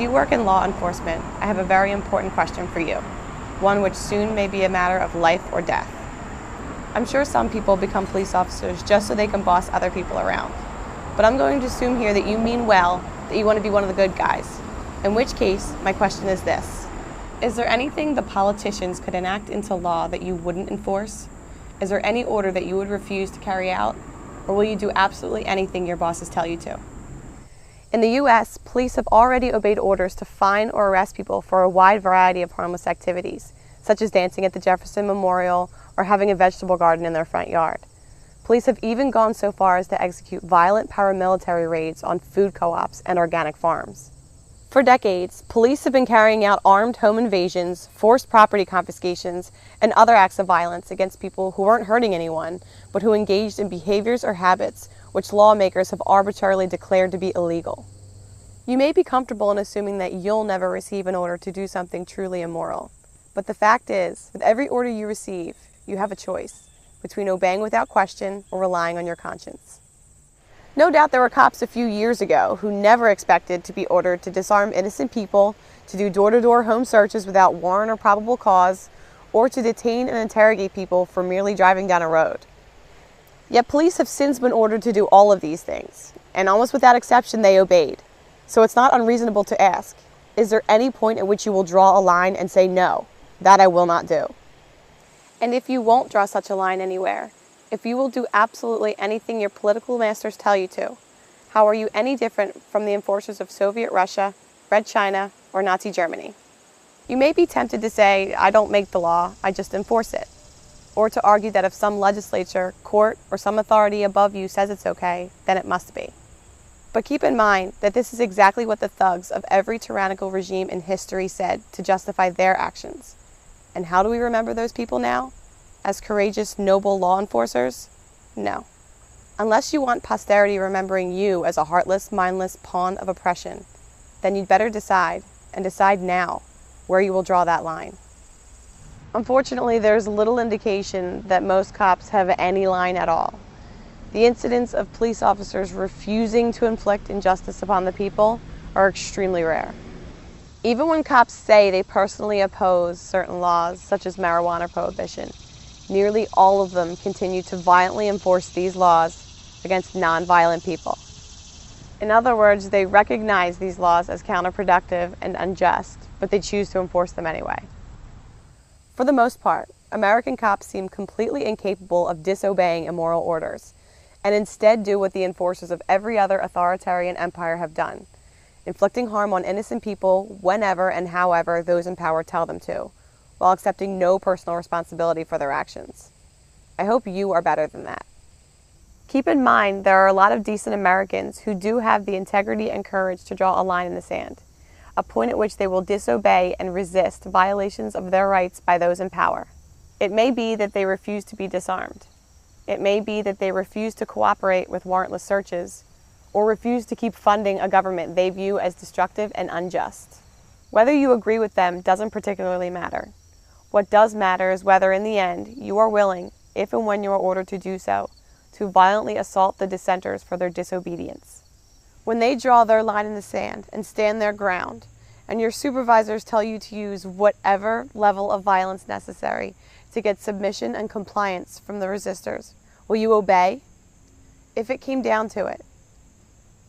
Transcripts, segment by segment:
you work in law enforcement, I have a very important question for you, one which soon may be a matter of life or death. I'm sure some people become police officers just so they can boss other people around. But I'm going to assume here that you mean well, that you want to be one of the good guys. In which case, my question is this. Is there anything the politicians could enact into law that you wouldn't enforce? Is there any order that you would refuse to carry out? Or will you do absolutely anything your bosses tell you to? In the U.S., police have already obeyed orders to fine or arrest people for a wide variety of harmless activities, such as dancing at the Jefferson Memorial or having a vegetable garden in their front yard. Police have even gone so far as to execute violent paramilitary raids on food co-ops and organic farms. For decades, police have been carrying out armed home invasions, forced property confiscations, and other acts of violence against people who weren't hurting anyone, but who engaged in behaviors or habits which lawmakers have arbitrarily declared to be illegal. You may be comfortable in assuming that you'll never receive an order to do something truly immoral. But the fact is, with every order you receive, you have a choice between obeying without question or relying on your conscience. No doubt there were cops a few years ago who never expected to be ordered to disarm innocent people, to do door-to-door home searches without warrant or probable cause, or to detain and interrogate people for merely driving down a road. Yet police have since been ordered to do all of these things, and almost without exception they obeyed. So it's not unreasonable to ask, is there any point at which you will draw a line and say, no, that I will not do? And if you won't draw such a line anywhere, if you will do absolutely anything your political masters tell you to, how are you any different from the enforcers of Soviet Russia, Red China, or Nazi Germany? You may be tempted to say, I don't make the law, I just enforce it. Or to argue that if some legislature, court, or some authority above you says it's okay, then it must be. But keep in mind that this is exactly what the thugs of every tyrannical regime in history said to justify their actions. And how do we remember those people now? As courageous, noble law enforcers? No. Unless you want posterity remembering you as a heartless, mindless pawn of oppression, then you'd better decide, and decide now, where you will draw that line. Unfortunately, there's little indication that most cops have any line at all. The incidents of police officers refusing to inflict injustice upon the people are extremely rare. Even when cops say they personally oppose certain laws, such as marijuana prohibition, nearly all of them continue to violently enforce these laws against non-violent people. In other words, they recognize these laws as counterproductive and unjust, but they choose to enforce them anyway. For the most part, American cops seem completely incapable of disobeying immoral orders, and instead do what the enforcers of every other authoritarian empire have done, inflicting harm on innocent people whenever and however those in power tell them to, while accepting no personal responsibility for their actions. I hope you are better than that. Keep in mind there are a lot of decent Americans who do have the integrity and courage to draw a line in the sand, a point at which they will disobey and resist violations of their rights by those in power. It may be that they refuse to be disarmed. It may be that they refuse to cooperate with warrantless searches, or refuse to keep funding a government they view as destructive and unjust. Whether you agree with them doesn't particularly matter. What does matter is whether in the end you are willing, if and when you are ordered to do so, to violently assault the dissenters for their disobedience. When they draw their line in the sand and stand their ground, and your supervisors tell you to use whatever level of violence necessary to get submission and compliance from the resistors, will you obey? If it came down to it,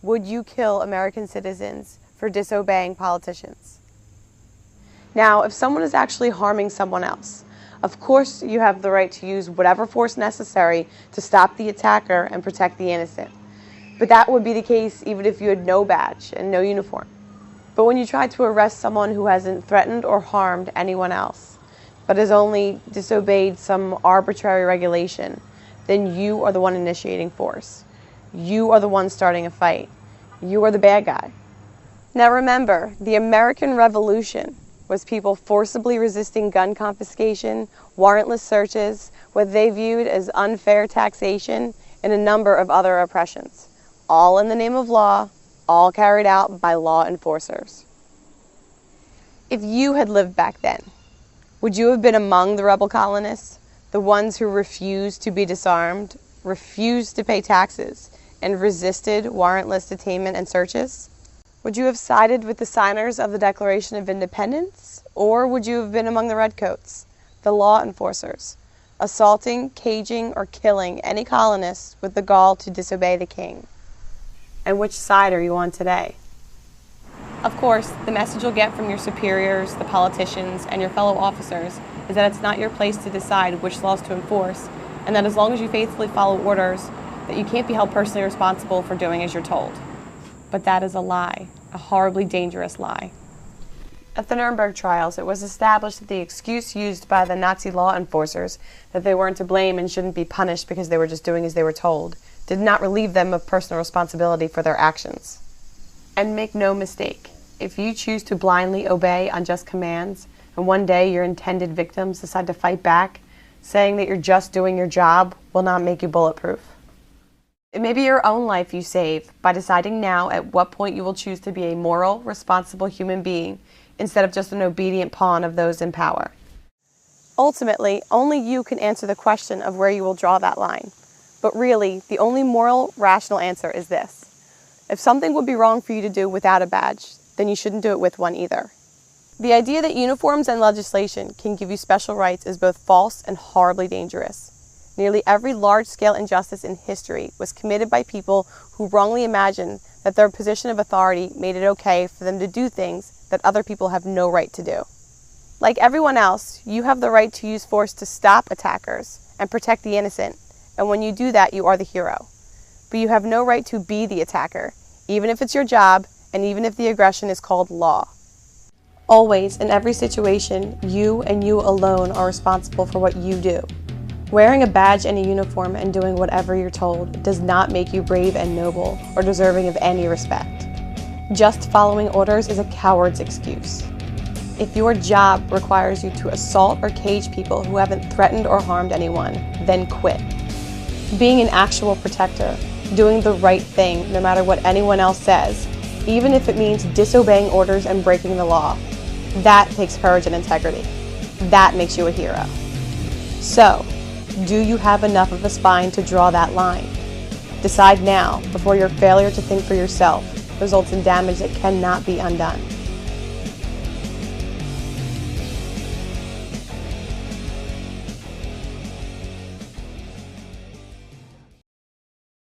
would you kill American citizens for disobeying politicians? Now, if someone is actually harming someone else, of course you have the right to use whatever force necessary to stop the attacker and protect the innocent. But that would be the case even if you had no badge and no uniform. But when you try to arrest someone who hasn't threatened or harmed anyone else, but has only disobeyed some arbitrary regulation, then you are the one initiating force. You are the one starting a fight. You are the bad guy. Now remember, the American Revolution was people forcibly resisting gun confiscation, warrantless searches, what they viewed as unfair taxation, and a number of other oppressions. All in the name of law, all carried out by law enforcers. If you had lived back then, would you have been among the rebel colonists, the ones who refused to be disarmed, refused to pay taxes, and resisted warrantless detainment and searches? Would you have sided with the signers of the Declaration of Independence, or would you have been among the redcoats, the law enforcers, assaulting, caging, or killing any colonists with the gall to disobey the king? And which side are you on today? Of course, the message you'll get from your superiors, the politicians, and your fellow officers is that it's not your place to decide which laws to enforce, and that as long as you faithfully follow orders, that you can't be held personally responsible for doing as you're told. But that is a lie, a horribly dangerous lie. At the Nuremberg trials, it was established that the excuse used by the Nazi law enforcers that they weren't to blame and shouldn't be punished because they were just doing as they were told did not relieve them of personal responsibility for their actions. And make no mistake, if you choose to blindly obey unjust commands, and one day your intended victims decide to fight back, saying that you're just doing your job will not make you bulletproof. It may be your own life you save by deciding now at what point you will choose to be a moral, responsible human being instead of just an obedient pawn of those in power. Ultimately, only you can answer the question of where you will draw that line. But really, the only moral, rational answer is this. If something would be wrong for you to do without a badge, then you shouldn't do it with one either. The idea that uniforms and legislation can give you special rights is both false and horribly dangerous. Nearly every large-scale injustice in history was committed by people who wrongly imagined that their position of authority made it okay for them to do things that other people have no right to do. Like everyone else, you have the right to use force to stop attackers and protect the innocent, and when you do that, you are the hero. But you have no right to be the attacker, even if it's your job, and even if the aggression is called law. Always, in every situation, you and you alone are responsible for what you do. Wearing a badge and a uniform and doing whatever you're told does not make you brave and noble or deserving of any respect. Just following orders is a coward's excuse. If your job requires you to assault or cage people who haven't threatened or harmed anyone, then quit. Being an actual protector, doing the right thing no matter what anyone else says, even if it means disobeying orders and breaking the law, that takes courage and integrity. That makes you a hero. So, do you have enough of a spine to draw that line? Decide now, before your failure to think for yourself results in damage that cannot be undone.